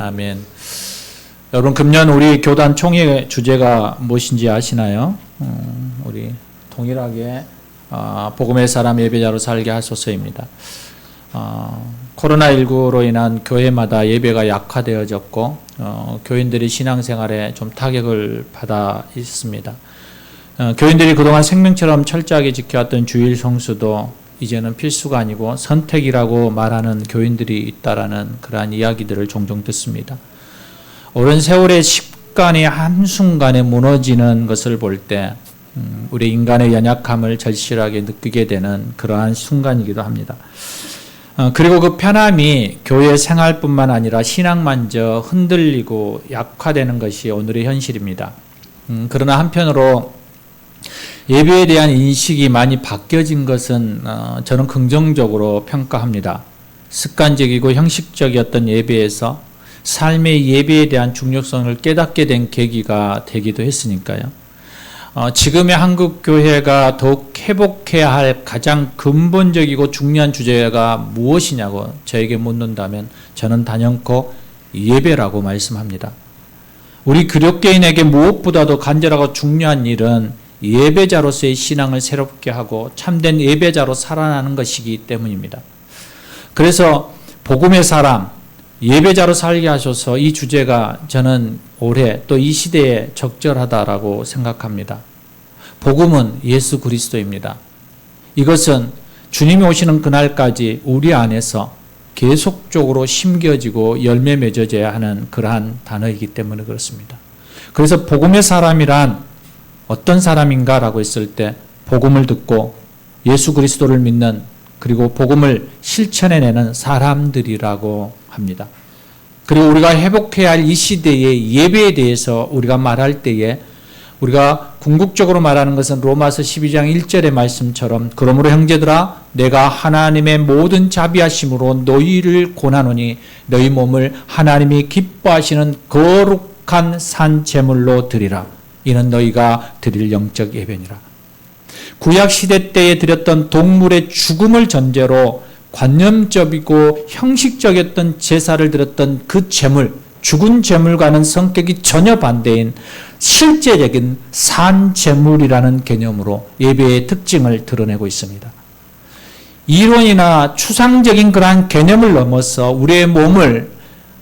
아멘. 여러분, 금년 우리 교단 총회 주제가 무엇인지 아시나요? 우리 동일하게 복음의 사람 예배자로 살게 하소서입니다. 코로나19로 인한 교회마다 예배가 약화되어졌고 교인들이 신앙생활에 좀 타격을 받아 있습니다. 교인들이 그동안 생명처럼 철저하게 지켜왔던 주일 성수도 이제는 필수가 아니고 선택이라고 말하는 교인들이 있다라는 그러한 이야기들을 종종 듣습니다. 오랜 세월의 습관이 한순간에 무너지는 것을 볼 때 우리 인간의 연약함을 절실하게 느끼게 되는 그러한 순간이기도 합니다. 그리고 그 편함이 교회 생활뿐만 아니라 신앙마저 흔들리고 약화되는 것이 오늘의 현실입니다. 그러나 한편으로 예배에 대한 인식이 많이 바뀌어진 것은 저는 긍정적으로 평가합니다. 습관적이고 형식적이었던 예배에서 삶의 예배에 대한 중요성을 깨닫게 된 계기가 되기도 했으니까요. 지금의 한국 교회가 더욱 회복해야 할 가장 근본적이고 중요한 주제가 무엇이냐고 저에게 묻는다면 저는 단연코 예배라고 말씀합니다. 우리 기독교인에게 무엇보다도 간절하고 중요한 일은 예배자로서의 신앙을 새롭게 하고 참된 예배자로 살아나는 것이기 때문입니다. 그래서 복음의 사람, 예배자로 살게 하셔서 이 주제가 저는 올해 또 이 시대에 적절하다라고 생각합니다. 복음은 예수 그리스도입니다. 이것은 주님이 오시는 그날까지 우리 안에서 계속적으로 심겨지고 열매 맺어져야 하는 그러한 단어이기 때문에 그렇습니다. 그래서 복음의 사람이란 어떤 사람인가라고 했을 때 복음을 듣고 예수 그리스도를 믿는 그리고 복음을 실천해내는 사람들이라고 합니다. 그리고 우리가 회복해야 할 이 시대의 예배에 대해서 우리가 말할 때에 우리가 궁극적으로 말하는 것은 로마서 12장 1절의 말씀처럼 그러므로 형제들아 내가 하나님의 모든 자비하심으로 너희를 권하노니 너희 몸을 하나님이 기뻐하시는 거룩한 산 제물로 드리라. 이는 너희가 드릴 영적 예배니라. 구약 시대 때에 드렸던 동물의 죽음을 전제로 관념적이고 형식적이었던 제사를 드렸던 그 제물, 죽은 제물과는 성격이 전혀 반대인 실제적인 산 제물이라는 개념으로 예배의 특징을 드러내고 있습니다. 이론이나 추상적인 그러한 개념을 넘어서 우리의 몸을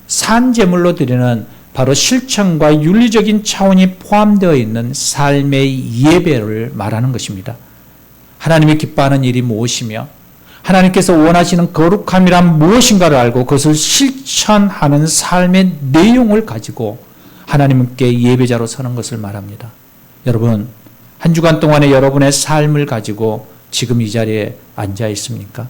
산 제물로 드리는 바로 실천과 윤리적인 차원이 포함되어 있는 삶의 예배를 말하는 것입니다. 하나님이 기뻐하는 일이 무엇이며 하나님께서 원하시는 거룩함이란 무엇인가를 알고 그것을 실천하는 삶의 내용을 가지고 하나님께 예배자로 서는 것을 말합니다. 여러분, 한 주간 동안의 여러분의 삶을 가지고 지금 이 자리에 앉아 있습니까?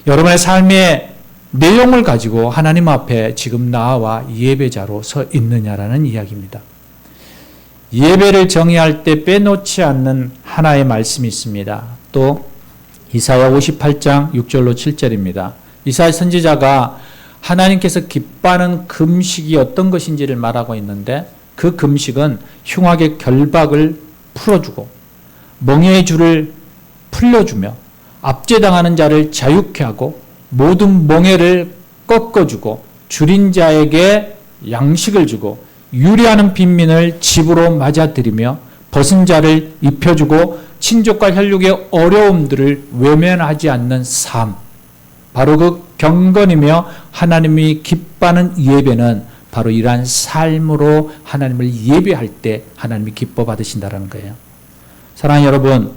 여러분의 삶의 내용을 가지고 하나님 앞에 지금 나와 예배자로 서 있느냐라는 이야기입니다. 예배를 정의할 때 빼놓지 않는 하나의 말씀이 있습니다. 또 이사야 58장 6절로 7절입니다. 이사야 선지자가 하나님께서 기뻐하는 금식이 어떤 것인지를 말하고 있는데 그 금식은 흉악의 결박을 풀어주고 멍에의 줄을 풀려주며 압제당하는 자를 자유케 하고 모든 멍에를 꺾어주고 줄인 자에게 양식을 주고 유리하는 빈민을 집으로 맞아들이며 벗은 자를 입혀주고 친족과 혈육의 어려움들을 외면하지 않는 삶. 바로 그 경건이며 하나님이 기뻐하는 예배는 바로 이러한 삶으로 하나님을 예배할 때 하나님이 기뻐 받으신다는 거예요. 사랑하는 여러분,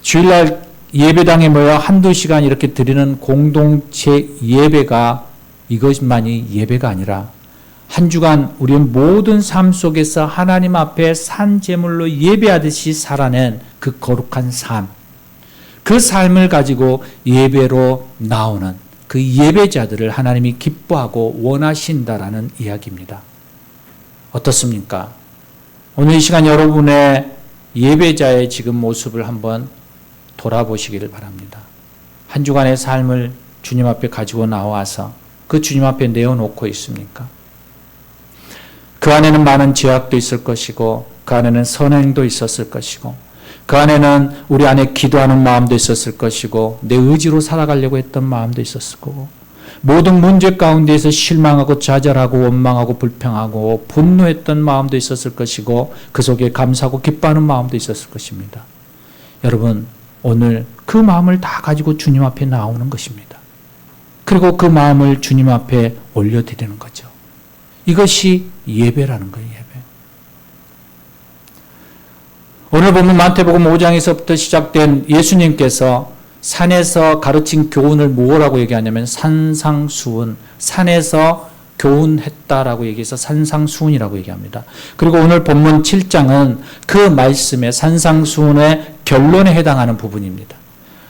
주일날 예배당에 모여 한두 시간 이렇게 드리는 공동체 예배가 이것만이 예배가 아니라 한 주간 우리의 모든 삶 속에서 하나님 앞에 산 제물로 예배하듯이 살아낸 그 거룩한 삶, 그 삶을 가지고 예배로 나오는 그 예배자들을 하나님이 기뻐하고 원하신다라는 이야기입니다. 어떻습니까? 오늘 이 시간 여러분의 예배자의 지금 모습을 한번 돌아보시기를 바랍니다. 한 주간의 삶을 주님 앞에 가지고 나와서 그 주님 앞에 내어놓고 있습니까? 그 안에는 많은 죄악도 있을 것이고 그 안에는 선행도 있었을 것이고 그 안에는 우리 안에 기도하는 마음도 있었을 것이고 내 의지로 살아가려고 했던 마음도 있었을 거고 모든 문제 가운데에서 실망하고 좌절하고 원망하고 불평하고 분노했던 마음도 있었을 것이고 그 속에 감사하고 기뻐하는 마음도 있었을 것입니다. 여러분, 오늘 그 마음을 다 가지고 주님 앞에 나오는 것입니다. 그리고 그 마음을 주님 앞에 올려드리는 거죠. 이것이 예배라는 거예요. 예배. 오늘 보면 마태복음 5장에서부터 시작된 예수님께서 산에서 가르친 교훈을 뭐라고 얘기하냐면 산상수훈, 산에서 교훈했다라고 얘기해서 산상수훈이라고 얘기합니다. 그리고 오늘 본문 7장은 그 말씀의 산상수훈의 결론에 해당하는 부분입니다.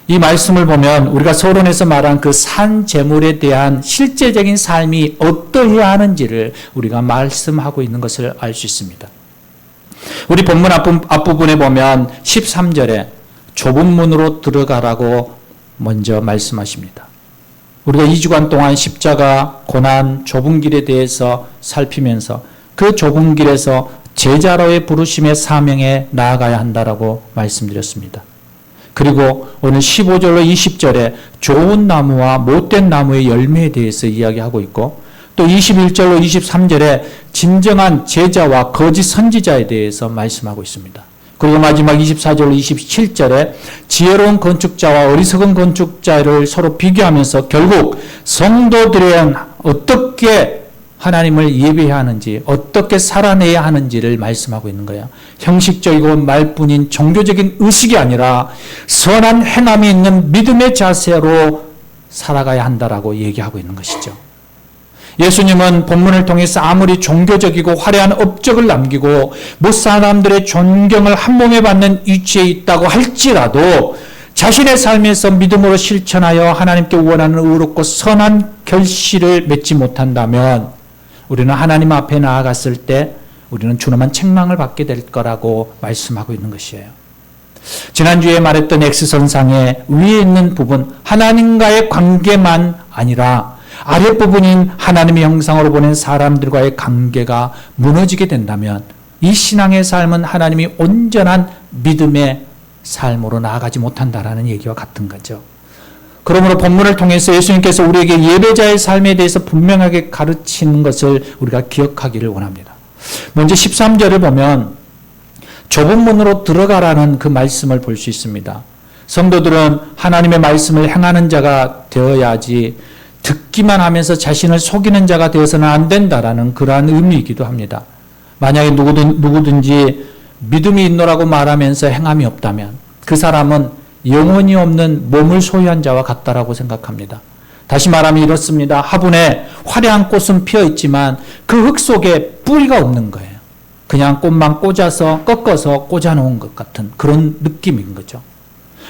이 말씀을 보면 우리가 서론에서 말한 그 산 제물에 대한 실제적인 삶이 어떠해야 하는지를 우리가 말씀하고 있는 것을 알 수 있습니다. 우리 본문 앞부분에 보면 13절에 좁은 문으로 들어가라고 먼저 말씀하십니다. 우리가 2주간 동안 십자가, 고난, 좁은 길에 대해서 살피면서 그 좁은 길에서 제자로의 부르심의 사명에 나아가야 한다라고 말씀드렸습니다. 그리고 오늘 15절로 20절에 좋은 나무와 못된 나무의 열매에 대해서 이야기하고 있고 또 21절로 23절에 진정한 제자와 거짓 선지자에 대해서 말씀하고 있습니다. 그리고 마지막 24절로 27절에 지혜로운 건축자와 어리석은 건축자를 서로 비교하면서 결국 성도들은 어떻게 하나님을 예배해야 하는지, 어떻게 살아내야 하는지를 말씀하고 있는 거예요. 형식적이고 말뿐인 종교적인 의식이 아니라 선한 행함이 있는 믿음의 자세로 살아가야 한다라고 얘기하고 있는 것이죠. 예수님은 본문을 통해서 아무리 종교적이고 화려한 업적을 남기고 무사람들의 존경을 한몸에 받는 위치에 있다고 할지라도 자신의 삶에서 믿음으로 실천하여 하나님께 원하는 의롭고 선한 결실을 맺지 못한다면 우리는 하나님 앞에 나아갔을 때 우리는 준엄한 책망을 받게 될 거라고 말씀하고 있는 것이에요. 지난주에 말했던 X선상의 위에 있는 부분, 하나님과의 관계만 아니라 아랫부분인 하나님의 형상으로 보낸 사람들과의 관계가 무너지게 된다면 이 신앙의 삶은 하나님이 온전한 믿음의 삶으로 나아가지 못한다라는 얘기와 같은 거죠. 그러므로 본문을 통해서 예수님께서 우리에게 예배자의 삶에 대해서 분명하게 가르치는 것을 우리가 기억하기를 원합니다. 먼저 13절을 보면 좁은 문으로 들어가라는 그 말씀을 볼 수 있습니다. 성도들은 하나님의 말씀을 행하는 자가 되어야지 듣기만 하면서 자신을 속이는 자가 되어서는 안 된다라는 그러한 의미이기도 합니다. 만약에 누구든지 믿음이 있노라고 말하면서 행함이 없다면 그 사람은 영혼이 없는 몸을 소유한 자와 같다라고 생각합니다. 다시 말하면 이렇습니다. 화분에 화려한 꽃은 피어 있지만 그 흙 속에 뿌리가 없는 거예요. 그냥 꽃만 꽂아서 꺾어서 꽂아놓은 것 같은 그런 느낌인 거죠.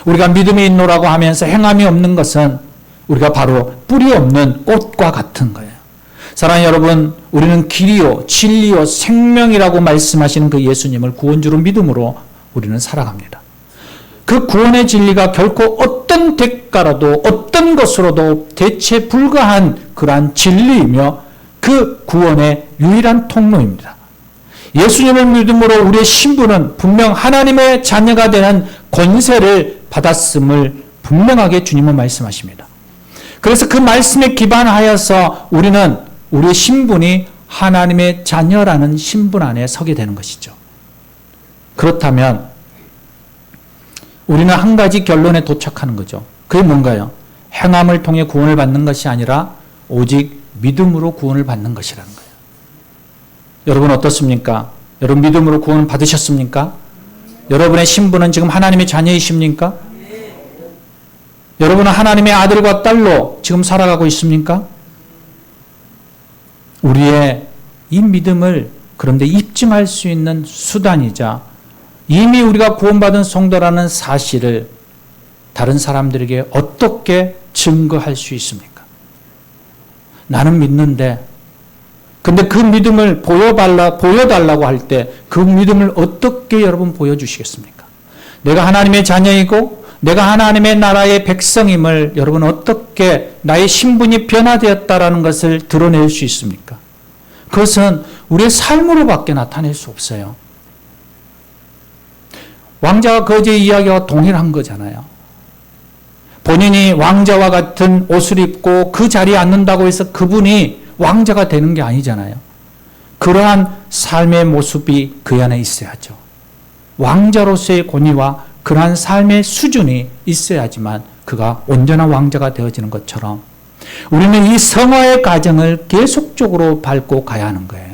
우리가 믿음이 있노라고 하면서 행함이 없는 것은 우리가 바로 뿌리 없는 꽃과 같은 거예요. 사랑하는 여러분, 우리는 길이요, 진리요, 생명이라고 말씀하시는 그 예수님을 구원주로 믿음으로 우리는 살아갑니다. 그 구원의 진리가 결코 어떤 대가로도 어떤 것으로도 대체 불가한 그러한 진리이며 그 구원의 유일한 통로입니다. 예수님을 믿음으로 우리의 신분은 분명 하나님의 자녀가 되는 권세를 받았음을 분명하게 주님은 말씀하십니다. 그래서 그 말씀에 기반하여서 우리는 우리의 신분이 하나님의 자녀라는 신분 안에 서게 되는 것이죠. 그렇다면 우리는 한 가지 결론에 도착하는 거죠. 그게 뭔가요? 행함을 통해 구원을 받는 것이 아니라 오직 믿음으로 구원을 받는 것이라는 거예요. 여러분 어떻습니까? 여러분 믿음으로 구원을 받으셨습니까? 여러분의 신분은 지금 하나님의 자녀이십니까? 여러분은 하나님의 아들과 딸로 지금 살아가고 있습니까? 우리의 이 믿음을 그런데 입증할 수 있는 수단이자 이미 우리가 구원받은 성도라는 사실을 다른 사람들에게 어떻게 증거할 수 있습니까? 나는 믿는데 근데 그 믿음을 보여달라고 할 때 그 믿음을 어떻게 여러분 보여주시겠습니까? 내가 하나님의 자녀이고 내가 하나님의 나라의 백성임을 여러분 어떻게 나의 신분이 변화되었다라는 것을 드러낼 수 있습니까? 그것은 우리의 삶으로밖에 나타낼 수 없어요. 왕자와 거지의 이야기와 동일한 거잖아요. 본인이 왕자와 같은 옷을 입고 그 자리에 앉는다고 해서 그분이 왕자가 되는 게 아니잖아요. 그러한 삶의 모습이 그 안에 있어야죠. 왕자로서의 권위와 그러한 삶의 수준이 있어야지만 그가 온전한 왕자가 되어지는 것처럼 우리는 이 성화의 과정을 계속적으로 밟고 가야 하는 거예요.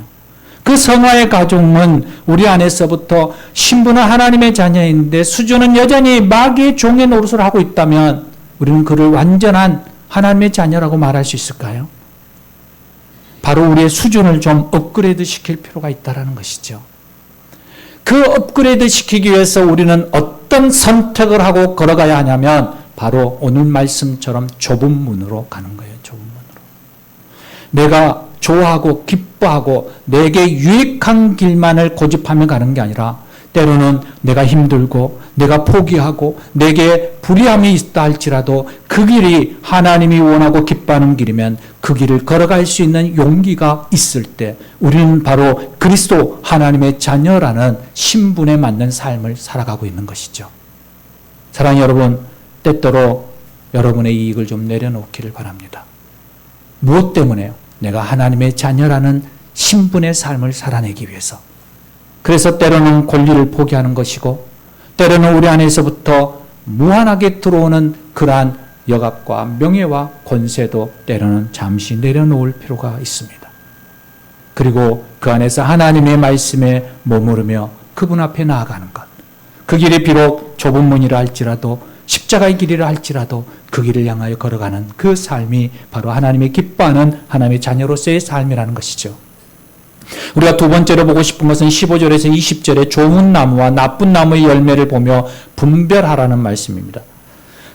그 성화의 과정은 우리 안에서부터 신분은 하나님의 자녀인데 수준은 여전히 마귀의 종의 노릇을 하고 있다면 우리는 그를 완전한 하나님의 자녀라고 말할 수 있을까요? 바로 우리의 수준을 좀 업그레이드 시킬 필요가 있다는 것이죠. 그 업그레이드 시키기 위해서 우리는 어떤 선택을 하고 걸어가야 하냐면 바로 오늘 말씀처럼 좁은 문으로 가는 거예요. 좁은 문으로. 내가 좋아하고 기뻐하고 내게 유익한 길만을 고집하며 가는 게 아니라 때로는 내가 힘들고 내가 포기하고 내게 불의함이 있다 할지라도 그 길이 하나님이 원하고 기뻐하는 길이면 그 길을 걸어갈 수 있는 용기가 있을 때 우리는 바로 그리스도 하나님의 자녀라는 신분에 맞는 삶을 살아가고 있는 것이죠. 사랑하는 여러분, 때때로 여러분의 이익을 좀 내려놓기를 바랍니다. 무엇 때문에요? 내가 하나님의 자녀라는 신분의 삶을 살아내기 위해서. 그래서 때로는 권리를 포기하는 것이고 때로는 우리 안에서부터 무한하게 들어오는 그러한 역압과 명예와 권세도 때로는 잠시 내려놓을 필요가 있습니다. 그리고 그 안에서 하나님의 말씀에 머무르며 그분 앞에 나아가는 것. 그 길이 비록 좁은 문이라 할지라도 십자가의 길이라 할지라도 그 길을 향하여 걸어가는 그 삶이 바로 하나님의 기뻐하는 하나님의 자녀로서의 삶이라는 것이죠. 우리가 두 번째로 보고 싶은 것은 15절에서 20절에 좋은 나무와 나쁜 나무의 열매를 보며 분별하라는 말씀입니다.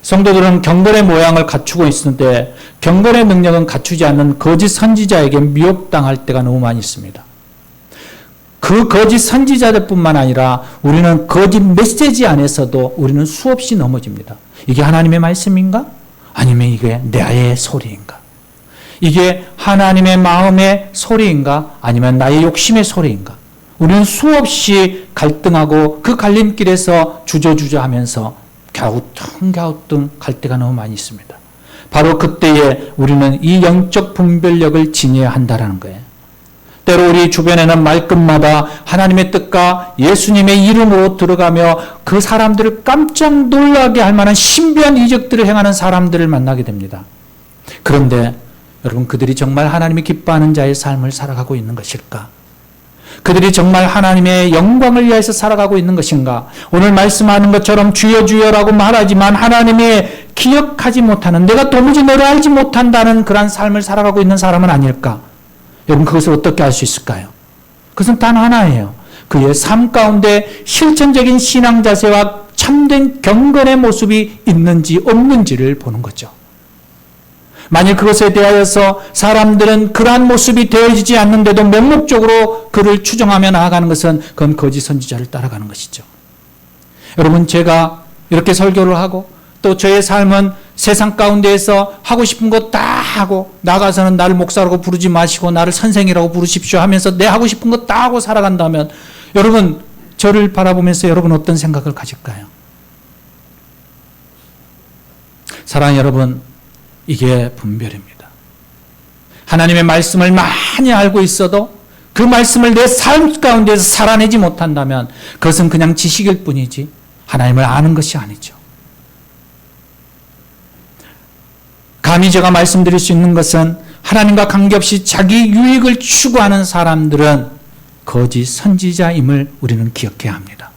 성도들은 경건의 모양을 갖추고 있는데 경건의 능력은 갖추지 않는 거짓 선지자에게 미혹당할 때가 너무 많이 있습니다. 그 거짓 선지자들뿐만 아니라 우리는 거짓 메시지 안에서도 우리는 수없이 넘어집니다. 이게 하나님의 말씀인가? 아니면 이게 나의 소리인가? 이게 하나님의 마음의 소리인가? 아니면 나의 욕심의 소리인가? 우리는 수없이 갈등하고 그 갈림길에서 주저주저하면서 갸우뚱 갈 때가 너무 많이 있습니다. 바로 그때에 우리는 이 영적 분별력을 지녀야 한다는 거예요. 때로 우리 주변에는 말끝마다 하나님의 뜻과 예수님의 이름으로 들어가며 그 사람들을 깜짝 놀라게 할 만한 신비한 이적들을 행하는 사람들을 만나게 됩니다. 그런데 여러분, 그들이 정말 하나님이 기뻐하는 자의 삶을 살아가고 있는 것일까? 그들이 정말 하나님의 영광을 위해서 살아가고 있는 것인가? 오늘 말씀하는 것처럼 주여 주여라고 말하지만 하나님이 기억하지 못하는, 내가 도무지 너를 알지 못한다는 그런 삶을 살아가고 있는 사람은 아닐까? 여러분, 그것을 어떻게 알 수 있을까요? 그것은 단 하나예요. 그의 삶 가운데 실천적인 신앙 자세와 참된 경건의 모습이 있는지 없는지를 보는 거죠. 만일 그것에 대하여서 사람들은 그러한 모습이 되어지지 않는데도 맹목적으로 그를 추종하며 나아가는 것은 그건 거짓 선지자를 따라가는 것이죠. 여러분, 제가 이렇게 설교를 하고 또 저의 삶은 세상 가운데에서 하고 싶은 거 다 하고 나가서는 나를 목사라고 부르지 마시고 나를 선생이라고 부르십시오 하면서 내 하고 싶은 거 다 하고 살아간다면 여러분, 저를 바라보면서 여러분 어떤 생각을 가질까요? 사랑하는 여러분, 이게 분별입니다. 하나님의 말씀을 많이 알고 있어도 그 말씀을 내 삶 가운데서 살아내지 못한다면 그것은 그냥 지식일 뿐이지 하나님을 아는 것이 아니죠. 감히 제가 말씀드릴 수 있는 것은 하나님과 관계없이 자기 유익을 추구하는 사람들은 거짓 선지자임을 우리는 기억해야 합니다.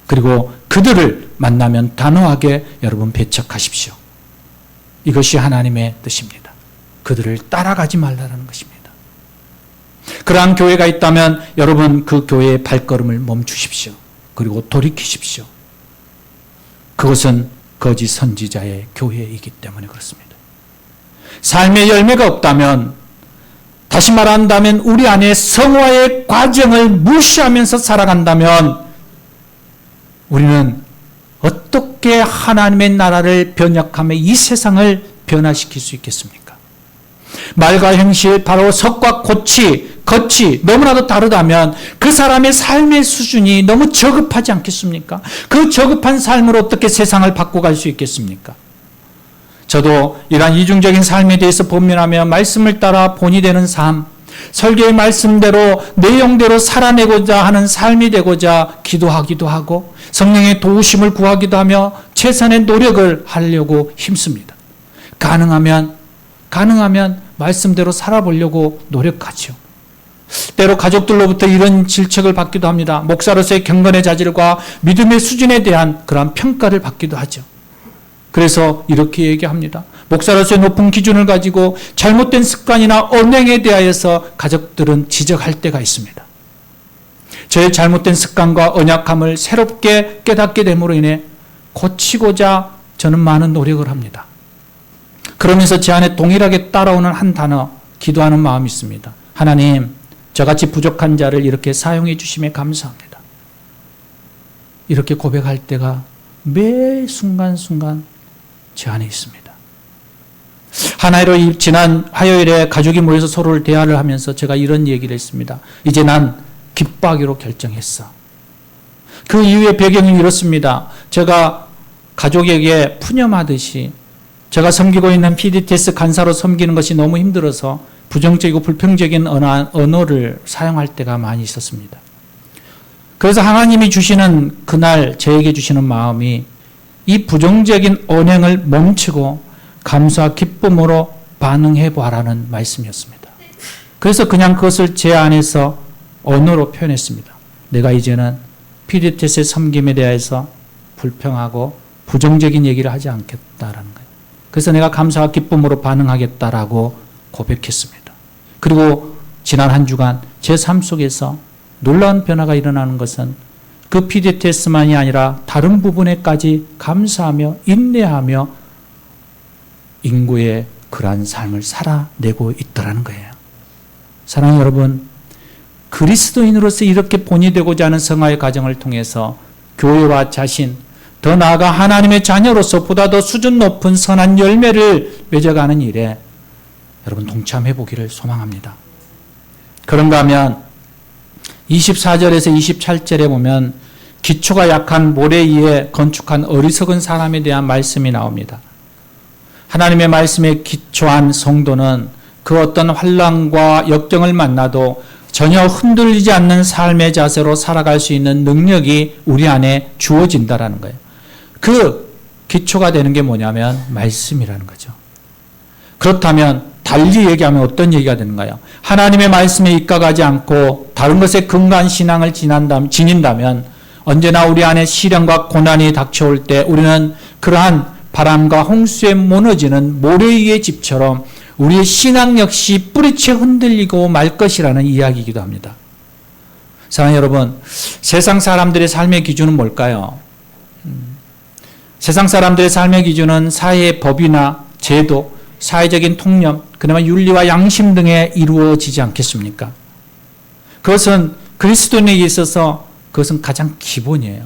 그리고 그들을 만나면 단호하게 여러분 배척하십시오. 이것이 하나님의 뜻입니다. 그들을 따라가지 말라는 것입니다. 그러한 교회가 있다면 여러분 그 교회의 발걸음을 멈추십시오. 그리고 돌이키십시오. 그것은 거짓 선지자의 교회이기 때문에 그렇습니다. 삶의 열매가 없다면, 다시 말한다면 우리 안에 성화의 과정을 무시하면서 살아간다면 우리는 어떻게 하나님의 나라를 변혁하며 이 세상을 변화시킬 수 있겠습니까? 말과 행실, 바로 석과 겉이 너무나도 다르다면 그 사람의 삶의 수준이 너무 저급하지 않겠습니까? 그 저급한 삶으로 어떻게 세상을 바꿔갈 수 있겠습니까? 저도 이러한 이중적인 삶에 대해서 본면하며 말씀을 따라 본이 되는 삶, 설교의 말씀대로 내용대로 살아내고자 하는 삶이 되고자 기도하기도 하고 성령의 도우심을 구하기도 하며 최선의 노력을 하려고 힘씁니다. 가능하면 말씀대로 살아보려고 노력하죠. 때로 가족들로부터 이런 질책을 받기도 합니다. 목사로서의 경건의 자질과 믿음의 수준에 대한 그러한 평가를 받기도 하죠. 그래서 이렇게 얘기합니다. 목사로서의 높은 기준을 가지고 잘못된 습관이나 언행에 대하여서 가족들은 지적할 때가 있습니다. 저의 잘못된 습관과 언약함을 새롭게 깨닫게 됨으로 인해 고치고자 저는 많은 노력을 합니다. 그러면서 제 안에 동일하게 따라오는 한 단어, 기도하는 마음이 있습니다. 하나님, 저같이 부족한 자를 이렇게 사용해 주심에 감사합니다. 이렇게 고백할 때가 매 순간순간 제 안에 있습니다. 하나로 지난 화요일에 가족이 모여서 서로를 대화를 하면서 제가 이런 얘기를 했습니다. 이제 난 기뻐하기로 결정했어. 그 이후의 배경은 이렇습니다. 제가 가족에게 푸념하듯이 제가 섬기고 있는 PDTS 간사로 섬기는 것이 너무 힘들어서 부정적이고 불평적인 언어를 사용할 때가 많이 있었습니다. 그래서 하나님이 주시는 그날 저에게 주시는 마음이 이 부정적인 언행을 멈추고 감사와 기쁨으로 반응해 보라는 말씀이었습니다. 그래서 그냥 그것을 제 안에서 언어로 표현했습니다. 내가 이제는 PDTS의 섬김에 대해서 불평하고 부정적인 얘기를 하지 않겠다라는 거예요. 그래서 내가 감사와 기쁨으로 반응하겠다라고 고백했습니다. 그리고 지난 한 주간 제 삶 속에서 놀라운 변화가 일어나는 것은 그 PDTS만이 아니라 다른 부분에까지 감사하며 인내하며 인구의 그러한 삶을 살아내고 있더라는 거예요. 사랑하는 여러분, 그리스도인으로서 이렇게 본이 되고자 하는 성화의 과정을 통해서 교회와 자신, 더 나아가 하나님의 자녀로서 보다 더 수준 높은 선한 열매를 맺어가는 일에 여러분 동참해 보기를 소망합니다. 그런가 하면 24절에서 27절에 보면 기초가 약한 모래 위에 건축한 어리석은 사람에 대한 말씀이 나옵니다. 하나님의 말씀에 기초한 성도는 그 어떤 환난과 역경을 만나도 전혀 흔들리지 않는 삶의 자세로 살아갈 수 있는 능력이 우리 안에 주어진다라는 거예요. 그 기초가 되는 게 뭐냐면 말씀이라는 거죠. 그렇다면 달리 얘기하면 어떤 얘기가 되는가요? 하나님의 말씀에 입각하지 않고 다른 것에 근거한 신앙을 지닌다면 언제나 우리 안에 시련과 고난이 닥쳐올 때 우리는 그러한 바람과 홍수에 무너지는 모래 위의 집처럼 우리의 신앙 역시 뿌리채 흔들리고 말 것이라는 이야기이기도 합니다. 사랑하는 여러분, 세상 사람들의 삶의 기준은 뭘까요? 세상 사람들의 삶의 기준은 사회의 법이나 제도, 사회적인 통념, 그나마 윤리와 양심 등에 이루어지지 않겠습니까? 그것은 그리스도인에게 있어서 그것은 가장 기본이에요.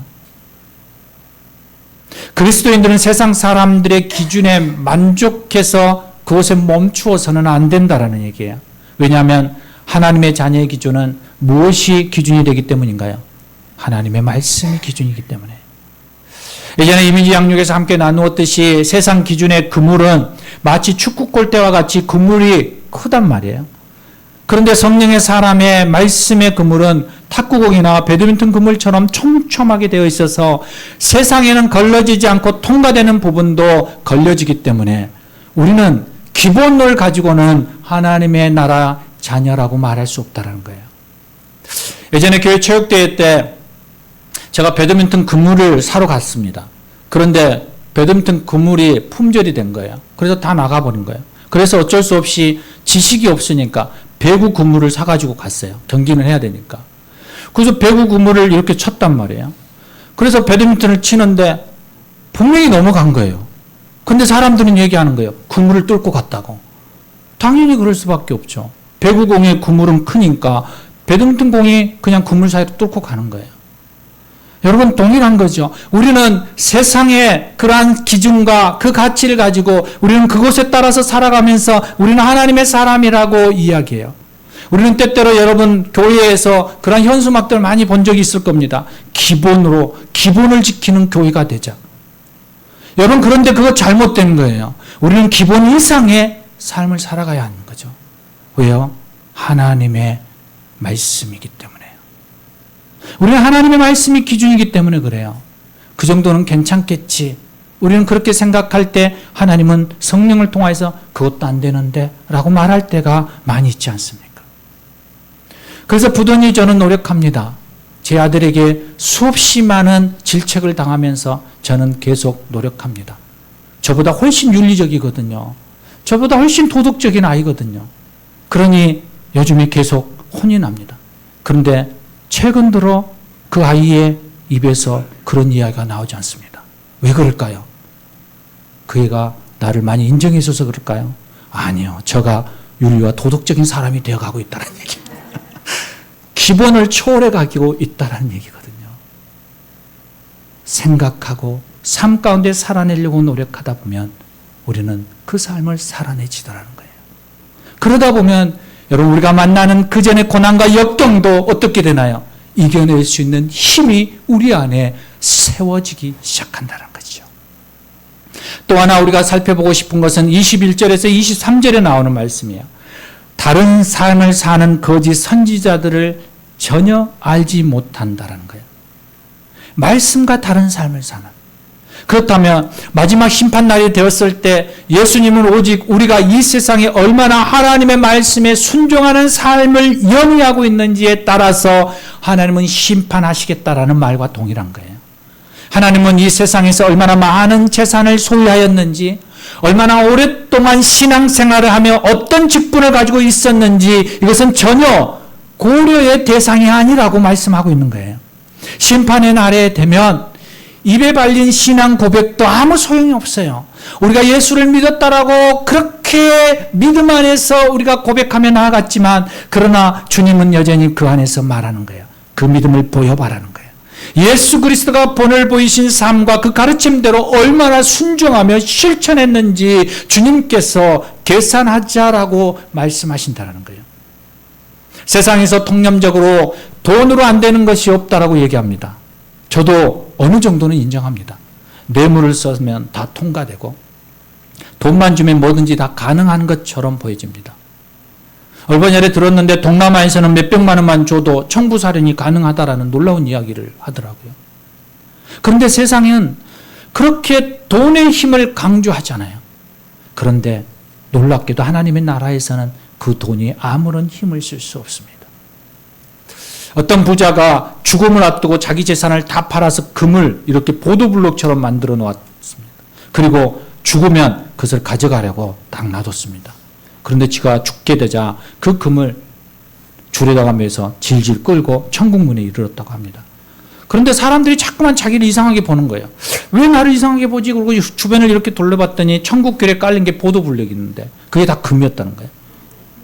그리스도인들은 세상 사람들의 기준에 만족해서 그것에 멈추어서는 안 된다라는 얘기예요. 왜냐하면 하나님의 자녀의 기준은 무엇이 기준이 되기 때문인가요? 하나님의 말씀이 기준이기 때문에. 예전에 이민지 양육에서 함께 나누었듯이 세상 기준의 그물은 마치 축구 골대와 같이 그물이 크단 말이에요. 그런데 성령의 사람의 말씀의 그물은 탁구공이나 배드민턴 그물처럼 촘촘하게 되어 있어서 세상에는 걸러지지 않고 통과되는 부분도 걸려지기 때문에 우리는 기본을 가지고는 하나님의 나라 자녀라고 말할 수 없다는 거예요. 예전에 교회 체육대회 때 제가 배드민턴 그물을 사러 갔습니다. 그런데 배드민턴 그물이 품절이 된 거예요. 그래서 다 나가버린 거예요. 그래서 어쩔 수 없이 지식이 없으니까 배구 그물을 사가지고 갔어요. 경기는 해야 되니까. 그래서 배구 그물을 이렇게 쳤단 말이에요. 그래서 배드민턴을 치는데 분명히 넘어간 거예요. 근데 사람들은 얘기하는 거예요. 그물을 뚫고 갔다고. 당연히 그럴 수밖에 없죠. 배구공의 그물은 크니까 배드민턴 공이 그냥 그물 사이로 뚫고 가는 거예요. 여러분 동일한 거죠. 우리는 세상의 그러한 기준과 그 가치를 가지고 우리는 그것에 따라서 살아가면서 우리는 하나님의 사람이라고 이야기해요. 우리는 때때로 여러분 교회에서 그런 현수막들 많이 본 적이 있을 겁니다. 기본을 지키는 교회가 되자. 여러분, 그런데 그거 잘못된 거예요. 우리는 기본 이상의 삶을 살아가야 하는 거죠. 왜요? 하나님의 말씀이기 때문에요. 우리는 하나님의 말씀이 기준이기 때문에 그래요. 그 정도는 괜찮겠지. 우리는 그렇게 생각할 때 하나님은 성령을 통해서 그것도 안 되는데 라고 말할 때가 많이 있지 않습니까? 그래서 부단히 저는 노력합니다. 제 아들에게 수없이 많은 질책을 당하면서 저는 계속 노력합니다. 저보다 훨씬 윤리적이거든요. 저보다 훨씬 도덕적인 아이거든요. 그러니 요즘에 계속 혼이 납니다. 그런데 최근 들어 그 아이의 입에서 그런 이야기가 나오지 않습니다. 왜 그럴까요? 그 애가 나를 많이 인정해 줘서 그럴까요? 아니요. 저가 윤리와 도덕적인 사람이 되어가고 있다는 얘기입니다. 기본을 초월해 가고 있다는 얘기거든요. 생각하고 삶 가운데 살아내려고 노력하다 보면 우리는 그 삶을 살아내지더라는 거예요. 그러다 보면 여러분, 우리가 만나는 그 전의 고난과 역경도 어떻게 되나요? 이겨낼 수 있는 힘이 우리 안에 세워지기 시작한다는 거죠. 또 하나 우리가 살펴보고 싶은 것은 21절에서 23절에 나오는 말씀이에요. 다른 삶을 사는 거짓 선지자들을 전혀 알지 못한다라는 거예요. 말씀과 다른 삶을 사는. 그렇다면 마지막 심판날이 되었을 때 예수님은 오직 우리가 이 세상에 얼마나 하나님의 말씀에 순종하는 삶을 연위하고 있는지에 따라서 하나님은 심판하시겠다라는 말과 동일한 거예요. 하나님은 이 세상에서 얼마나 많은 재산을 소유하였는지, 얼마나 오랫동안 신앙생활을 하며 어떤 직분을 가지고 있었는지 이것은 전혀 고려의 대상이 아니라고 말씀하고 있는 거예요. 심판의 날에 되면 입에 발린 신앙 고백도 아무 소용이 없어요. 우리가 예수를 믿었다라고 그렇게 믿음 안에서 우리가 고백하며 나아갔지만 그러나 주님은 여전히 그 안에서 말하는 거예요. 그 믿음을 보여봐라는 거예요. 예수 그리스도가 본을 보이신 삶과 그 가르침대로 얼마나 순종하며 실천했는지 주님께서 계산하자라고 말씀하신다는 거예요. 세상에서 통념적으로 돈으로 안 되는 것이 없다라고 얘기합니다. 저도 어느 정도는 인정합니다. 뇌물을 쓰면 다 통과되고 돈만 주면 뭐든지 다 가능한 것처럼 보여집니다. 얼마 전에 들었는데 동남아에서는 몇백만 원만 줘도 청부살인이 가능하다라는 놀라운 이야기를 하더라고요. 그런데 세상은 그렇게 돈의 힘을 강조하잖아요. 그런데 놀랍게도 하나님의 나라에서는 그 돈이 아무런 힘을 쓸 수 없습니다. 어떤 부자가 죽음을 앞두고 자기 재산을 다 팔아서 금을 이렇게 보도블록처럼 만들어 놓았습니다. 그리고 죽으면 그것을 가져가려고 딱 놔뒀습니다. 그런데 지가 죽게 되자 그 금을 줄에다가 매서 질질 끌고 천국문에 이르렀다고 합니다. 그런데 사람들이 자꾸만 자기를 이상하게 보는 거예요. 왜 나를 이상하게 보지? 그리고 주변을 이렇게 돌려봤더니 천국길에 깔린 게 보도블록이 있는데 그게 다 금이었다는 거예요.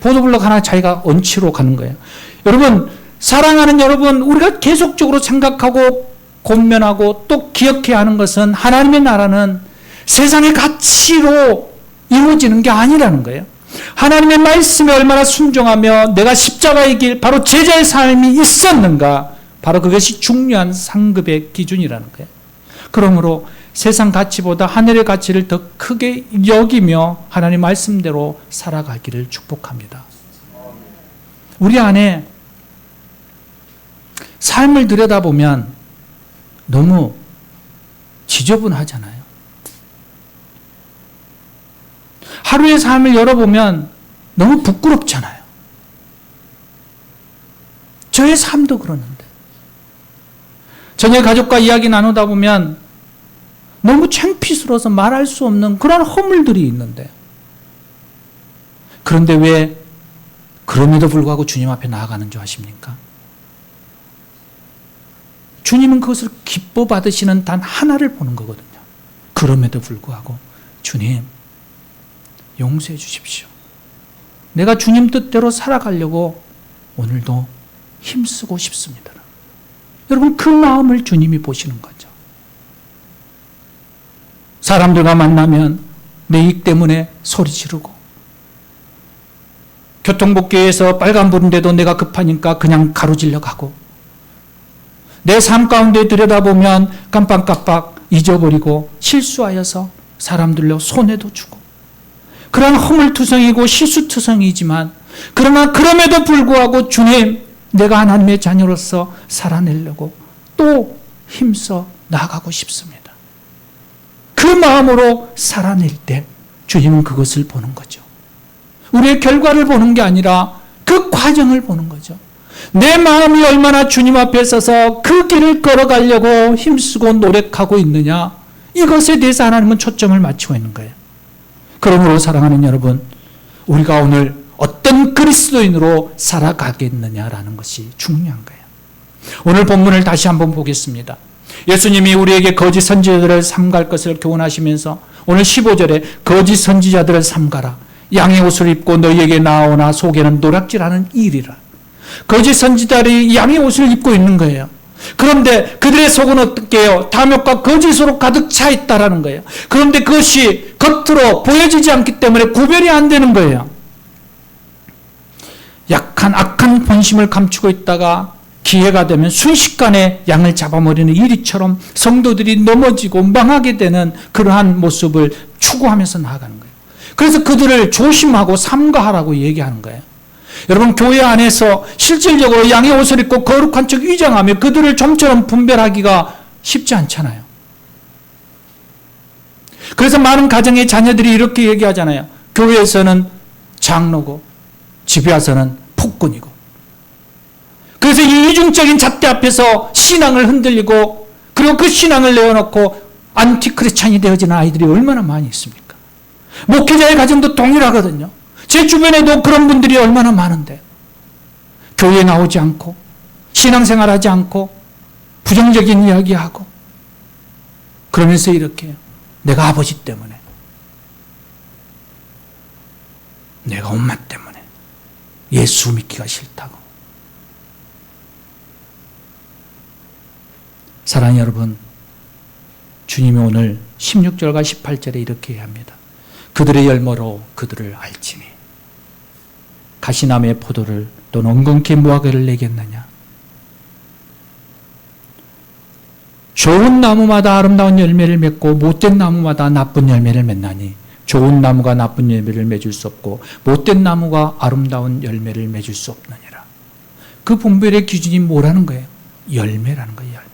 보도블록 하나 자기가 얹히러 가는 거예요. 여러분, 사랑하는 여러분, 우리가 계속적으로 생각하고 권면하고 또 기억해야 하는 것은 하나님의 나라는 세상의 가치로 이루어지는 게 아니라는 거예요. 하나님의 말씀에 얼마나 순종하며 내가 십자가의 길, 바로 제자의 삶이 있었는가, 바로 그것이 중요한 상급의 기준이라는 거예요. 그러므로 세상 가치보다 하늘의 가치를 더 크게 여기며 하나님 말씀대로 살아가기를 축복합니다. 우리 안에 삶을 들여다보면 너무 지저분하잖아요. 하루의 삶을 열어보면 너무 부끄럽잖아요. 저의 삶도 그러는데. 저녁에 가족과 이야기 나누다 보면 너무 창피스러워서 말할 수 없는 그런 허물들이 있는데. 그런데 왜 그럼에도 불구하고 주님 앞에 나아가는 줄 아십니까? 주님은 그것을 기뻐 받으시는 단 하나를 보는 거거든요. 그럼에도 불구하고 주님, 용서해 주십시오. 내가 주님 뜻대로 살아가려고 오늘도 힘쓰고 싶습니다. 여러분, 그 마음을 주님이 보시는 거죠. 사람들과 만나면 내 이익 때문에 소리 지르고, 교통복귀에서 빨간불인데도 내가 급하니까 그냥 가로질러 가고, 내 삶 가운데 들여다보면 깜빡깜빡 잊어버리고 실수하여서 사람들로 손해도 주고 그러한 허물투성이고 실수투성이지만 그러나 그럼에도 불구하고 주님 내가 하나님의 자녀로서 살아내려고 또 힘써 나아가고 싶습니다. 그 마음으로 살아낼 때 주님은 그것을 보는 거죠. 우리의 결과를 보는 게 아니라 그 과정을 보는 거죠. 내 마음이 얼마나 주님 앞에 서서 그 길을 걸어가려고 힘쓰고 노력하고 있느냐, 이것에 대해서 하나님은 초점을 맞추고 있는 거예요. 그러므로 사랑하는 여러분, 우리가 오늘 어떤 그리스도인으로 살아가겠느냐라는 것이 중요한 거예요. 오늘 본문을 다시 한번 보겠습니다. 예수님이 우리에게 거짓 선지자들을 삼갈 것을 교훈하시면서 오늘 15절에 거짓 선지자들을 삼가라. 양의 옷을 입고 너희에게 나오나 속에는 노략질하는 일이라. 거짓 선지자들이 양의 옷을 입고 있는 거예요. 그런데 그들의 속은 어떻게요? 탐욕과 거짓으로 가득 차 있다라는 거예요. 그런데 그것이 겉으로 보여지지 않기 때문에 구별이 안 되는 거예요. 약한 악한 본심을 감추고 있다가 기회가 되면 순식간에 양을 잡아버리는 이리처럼 성도들이 넘어지고 망하게 되는 그러한 모습을 추구하면서 나아가는 거예요. 그래서 그들을 조심하고 삼가하라고 얘기하는 거예요. 여러분, 교회 안에서 실질적으로 양의 옷을 입고 거룩한 척 위장하며 그들을 좀처럼 분별하기가 쉽지 않잖아요. 그래서 많은 가정의 자녀들이 이렇게 얘기하잖아요. 교회에서는 장로고 집에 와서는 폭군이고. 그래서 이 이중적인 잣대 앞에서 신앙을 흔들리고 그리고 그 신앙을 내어놓고 안티크리스찬이 되어지는 아이들이 얼마나 많이 있습니까? 목회자의 가정도 동일하거든요. 제 주변에도 그런 분들이 얼마나 많은데 교회에 나오지 않고 신앙생활하지 않고 부정적인 이야기하고 그러면서 이렇게 해요. 내가 아버지 때문에, 내가 엄마 때문에 예수 믿기가 싫다고. 사랑하는 여러분, 주님이 오늘 16절과 18절에 이렇게 합니다. 그들의 열매로 그들을 알지니 가시나무의 포도를 또는 엉겅퀴 무화과를 내겠느냐. 좋은 나무마다 아름다운 열매를 맺고 못된 나무마다 나쁜 열매를 맺나니 좋은 나무가 나쁜 열매를 맺을 수 없고 못된 나무가 아름다운 열매를 맺을 수 없느니라. 그 분별의 기준이 뭐라는 거예요? 열매라는 거예요. 열매.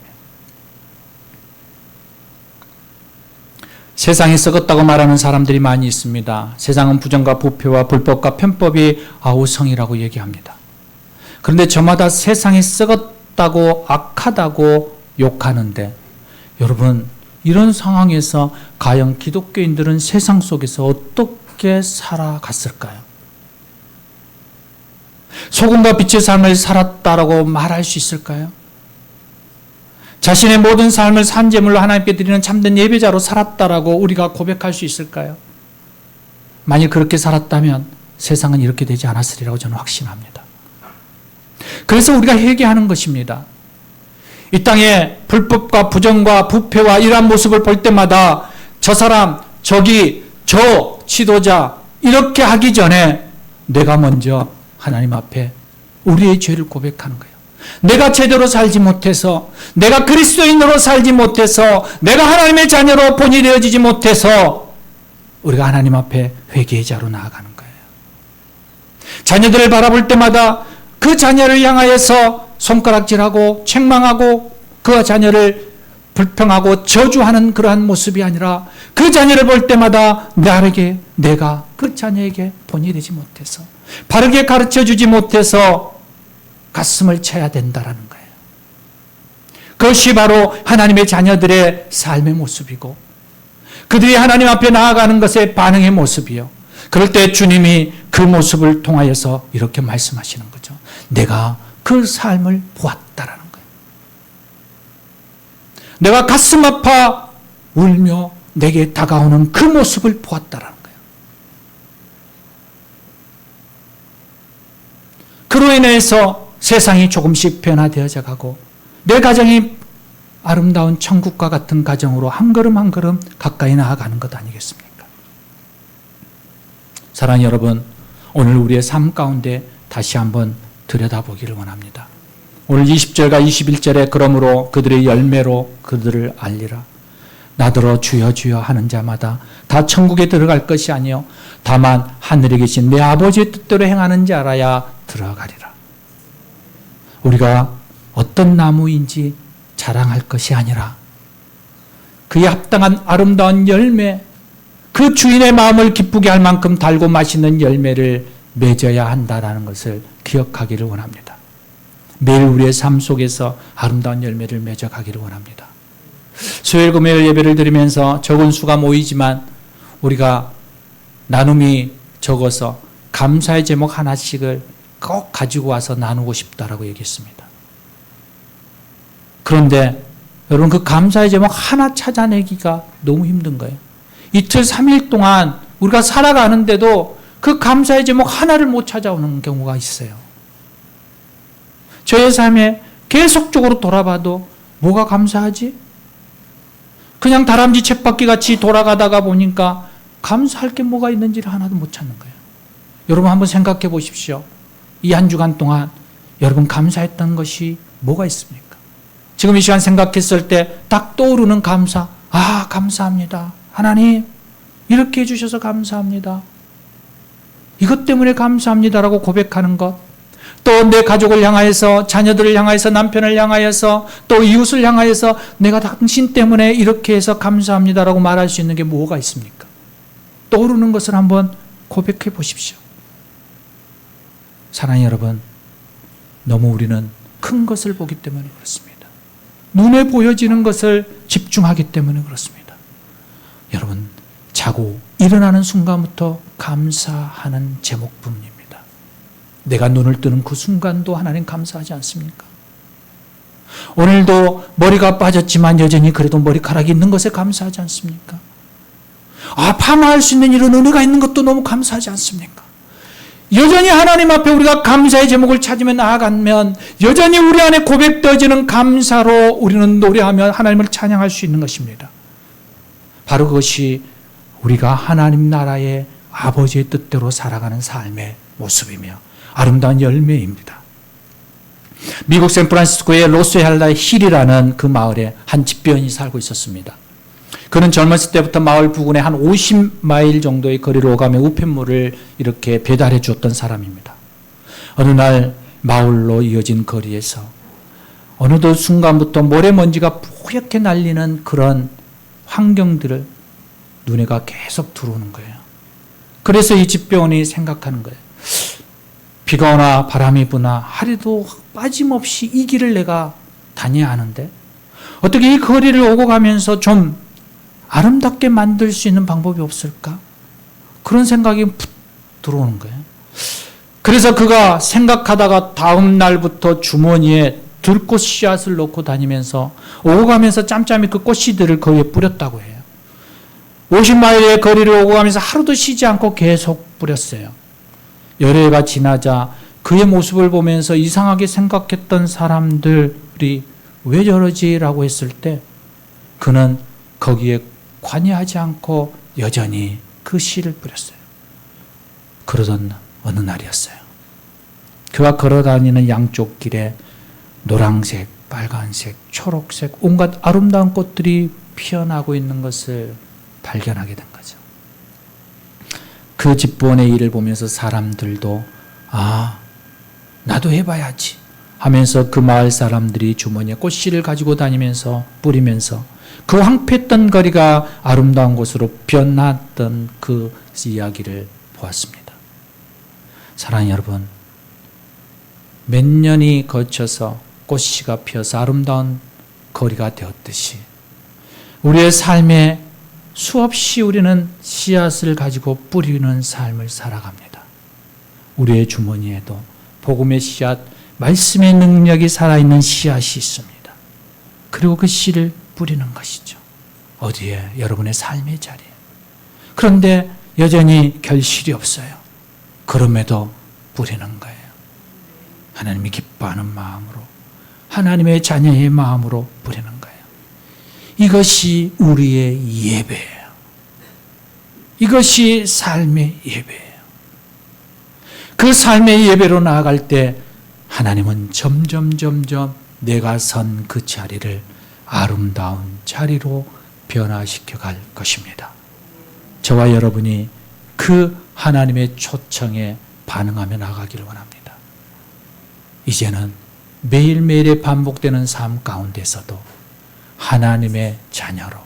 세상이 썩었다고 말하는 사람들이 많이 있습니다. 세상은 부정과 부패와 불법과 편법이 아우성이라고 얘기합니다. 그런데 저마다 세상이 썩었다고 악하다고 욕하는데 여러분, 이런 상황에서 과연 기독교인들은 세상 속에서 어떻게 살아갔을까요? 소금과 빛의 삶을 살았다라고 말할 수 있을까요? 자신의 모든 삶을 산제물로 하나님께 드리는 참된 예배자로 살았다라고 우리가 고백할 수 있을까요? 만일 그렇게 살았다면 세상은 이렇게 되지 않았으리라고 저는 확신합니다. 그래서 우리가 회개하는 것입니다. 이 땅에 불법과 부정과 부패와 이러한 모습을 볼 때마다 저 사람, 저기, 저 지도자 이렇게 하기 전에 내가 먼저 하나님 앞에 우리의 죄를 고백하는 거예요. 내가 제대로 살지 못해서, 내가 그리스도인으로 살지 못해서, 내가 하나님의 자녀로 본이 되어지지 못해서 우리가 하나님 앞에 회개자로 나아가는 거예요. 자녀들을 바라볼 때마다 그 자녀를 향하여서 손가락질하고 책망하고 그 자녀를 불평하고 저주하는 그러한 모습이 아니라 그 자녀를 볼 때마다 내가 그 자녀에게 본이 되지 못해서 바르게 가르쳐주지 못해서 가슴을 쳐야 된다라는 거예요. 그것이 바로 하나님의 자녀들의 삶의 모습이고 그들이 하나님 앞에 나아가는 것의 반응의 모습이요. 그럴 때 주님이 그 모습을 통하여서 이렇게 말씀하시는 거죠. 내가 그 삶을 보았다라는 거예요. 내가 가슴 아파 울며 내게 다가오는 그 모습을 보았다라는 거예요. 그로 인해서 세상이 조금씩 변화되어져 가고 내 가정이 아름다운 천국과 같은 가정으로 한 걸음 한 걸음 가까이 나아가는 것 아니겠습니까? 사랑하는 여러분, 오늘 우리의 삶 가운데 다시 한번 들여다보기를 원합니다. 오늘 20절과 21절에 그러므로 그들의 열매로 그들을 알리라. 나더러 주여 주여 하는 자마다 다 천국에 들어갈 것이 아니요 다만 하늘에 계신 내 아버지의 뜻대로 행하는 자라야 들어가리라. 우리가 어떤 나무인지 자랑할 것이 아니라 그에 합당한 아름다운 열매, 그 주인의 마음을 기쁘게 할 만큼 달고 맛있는 열매를 맺어야 한다라는 것을 기억하기를 원합니다. 매일 우리의 삶 속에서 아름다운 열매를 맺어가기를 원합니다. 수요일 금요일 예배를 드리면서 적은 수가 모이지만 우리가 나눔이 적어서 감사의 제목 하나씩을 꼭 가지고 와서 나누고 싶다라고 얘기했습니다. 그런데 여러분 그 감사의 제목 하나 찾아내기가 너무 힘든 거예요. 이틀 3일 동안 우리가 살아가는데도 그 감사의 제목 하나를 못 찾아오는 경우가 있어요. 저의 삶에 계속적으로 돌아봐도 뭐가 감사하지? 그냥 다람쥐 쳇바퀴 같이 돌아가다가 보니까 감사할 게 뭐가 있는지를 하나도 못 찾는 거예요. 여러분 한번 생각해 보십시오. 이 한 주간 동안 여러분 감사했던 것이 뭐가 있습니까? 지금 이 시간 생각했을 때 딱 떠오르는 감사. 아, 감사합니다. 하나님, 이렇게 해주셔서 감사합니다. 이것 때문에 감사합니다라고 고백하는 것. 또 내 가족을 향하여서, 자녀들을 향하여서, 남편을 향하여서, 또 이웃을 향하여서 내가 당신 때문에 이렇게 해서 감사합니다라고 말할 수 있는 게 뭐가 있습니까? 떠오르는 것을 한번 고백해 보십시오. 사랑하는 여러분, 너무 우리는 큰 것을 보기 때문에 그렇습니다. 눈에 보여지는 것을 집중하기 때문에 그렇습니다. 여러분, 자고 일어나는 순간부터 감사하는 제목뿐입니다. 내가 눈을 뜨는 그 순간도 하나님 감사하지 않습니까? 오늘도 머리가 빠졌지만 여전히 그래도 머리카락이 있는 것에 감사하지 않습니까? 아, 파마할 수 있는 이런 은혜가 있는 것도 너무 감사하지 않습니까? 여전히 하나님 앞에 우리가 감사의 제목을 찾으며 나아가면 여전히 우리 안에 고백되어지는 감사로 우리는 노래하며 하나님을 찬양할 수 있는 것입니다. 바로 그것이 우리가 하나님 나라의 아버지의 뜻대로 살아가는 삶의 모습이며 아름다운 열매입니다. 미국 샌프란시스코의 로스헬라 힐이라는 그 마을에 한 집배원이 살고 있었습니다. 그는 젊었을 때부터 마을 부근에 한 50마일 정도의 거리를 오가며 우편물을 이렇게 배달해 주었던 사람입니다. 어느 날 마을로 이어진 거리에서 어느덧 순간부터 모래먼지가 뿌옇게 날리는 그런 환경들을 눈에가 계속 들어오는 거예요. 그래서 이 집배원이 생각하는 거예요. 비가 오나 바람이 부나 하루도 빠짐없이 이 길을 내가 다녀야 하는데 어떻게 이 거리를 오고 가면서 좀 아름답게 만들 수 있는 방법이 없을까? 그런 생각이 푹 들어오는 거예요. 그래서 그가 생각하다가 다음 날부터 주머니에 들꽃 씨앗을 넣고 다니면서 오고 가면서 짬짬이 그 꽃씨들을 거기에 뿌렸다고 해요. 50마일의 거리를 오고 가면서 하루도 쉬지 않고 계속 뿌렸어요. 열흘가 지나자 그의 모습을 보면서 이상하게 생각했던 사람들이 왜 저러지라고 했을 때 그는 거기에 관여하지 않고 여전히 그 씨를 뿌렸어요. 그러던 어느 날이었어요. 그가 걸어다니는 양쪽 길에 노란색, 빨간색, 초록색 온갖 아름다운 꽃들이 피어나고 있는 것을 발견하게 된 거죠. 그 집부원의 일을 보면서 사람들도 아, 나도 해봐야지 하면서 그 마을 사람들이 주머니에 꽃씨를 가지고 다니면서 뿌리면서 그 황폐했던 거리가 아름다운 곳으로 변했던 그 이야기를 보았습니다. 사랑하는 여러분, 몇 년이 거쳐서 꽃씨가 피어서 아름다운 거리가 되었듯이 우리의 삶에 수없이 우리는 씨앗을 가지고 뿌리는 삶을 살아갑니다. 우리의 주머니에도 복음의 씨앗, 말씀의 능력이 살아있는 씨앗이 있습니다. 그리고 그 씨를 뿌리는 것이죠. 어디에? 여러분의 삶의 자리에. 그런데 여전히 결실이 없어요. 그럼에도 뿌리는 거예요. 하나님이 기뻐하는 마음으로, 하나님의 자녀의 마음으로 뿌리는 거예요. 이것이 우리의 예배예요. 이것이 삶의 예배예요. 그 삶의 예배로 나아갈 때 하나님은 점점 내가 선 그 자리를 아름다운 자리로 변화시켜 갈 것입니다. 저와 여러분이 그 하나님의 초청에 반응하며 나가기를 원합니다. 이제는 매일매일의 반복되는 삶 가운데서도 하나님의 자녀로,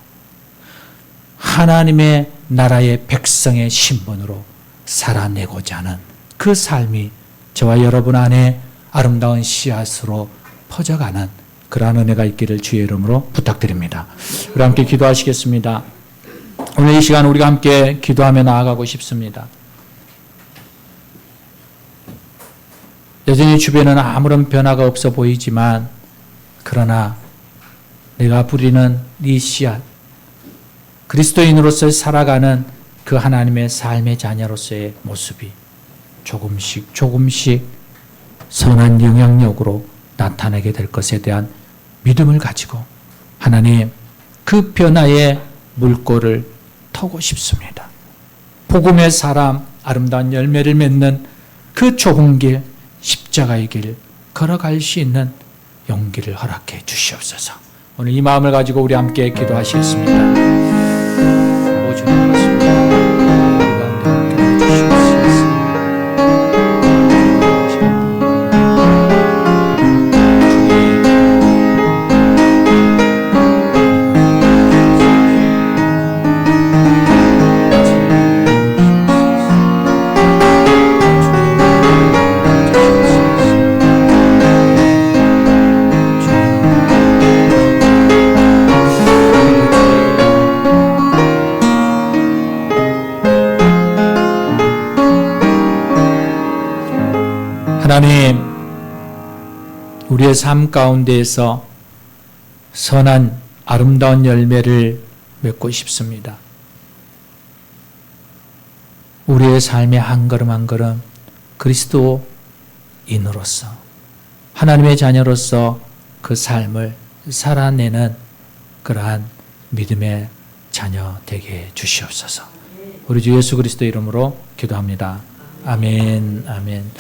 하나님의 나라의 백성의 신분으로 살아내고자 하는 그 삶이 저와 여러분 안에 아름다운 씨앗으로 퍼져가는 그러한 은혜가 있기를 주의 이름으로 부탁드립니다. 우리 함께 기도하시겠습니다. 오늘 이 시간 우리가 함께 기도하며 나아가고 싶습니다. 여전히 주변에는 아무런 변화가 없어 보이지만 그러나 내가 부리는 이 씨앗, 그리스도인으로서 살아가는 그 하나님의 삶의 자녀로서의 모습이 조금씩 선한 영향력으로 나타나게 될 것에 대한 믿음을 가지고 하나님 그 변화의 물꼬를 터고 싶습니다. 복음의 사람, 아름다운 열매를 맺는 그 좁은 길, 십자가의 길 걸어갈 수 있는 용기를 허락해 주시옵소서. 오늘 이 마음을 가지고 우리 함께 기도하시겠습니다. 오 주님 그렇습니다. 우리 가운데 함께 주시옵소서. 하나님, 우리의 삶 가운데에서 선한 아름다운 열매를 맺고 싶습니다. 우리의 삶의 한 걸음 한 걸음 그리스도인으로서 하나님의 자녀로서 그 삶을 살아내는 그러한 믿음의 자녀 되게 주시옵소서. 우리 주 예수 그리스도 이름으로 기도합니다. 아멘, 아멘.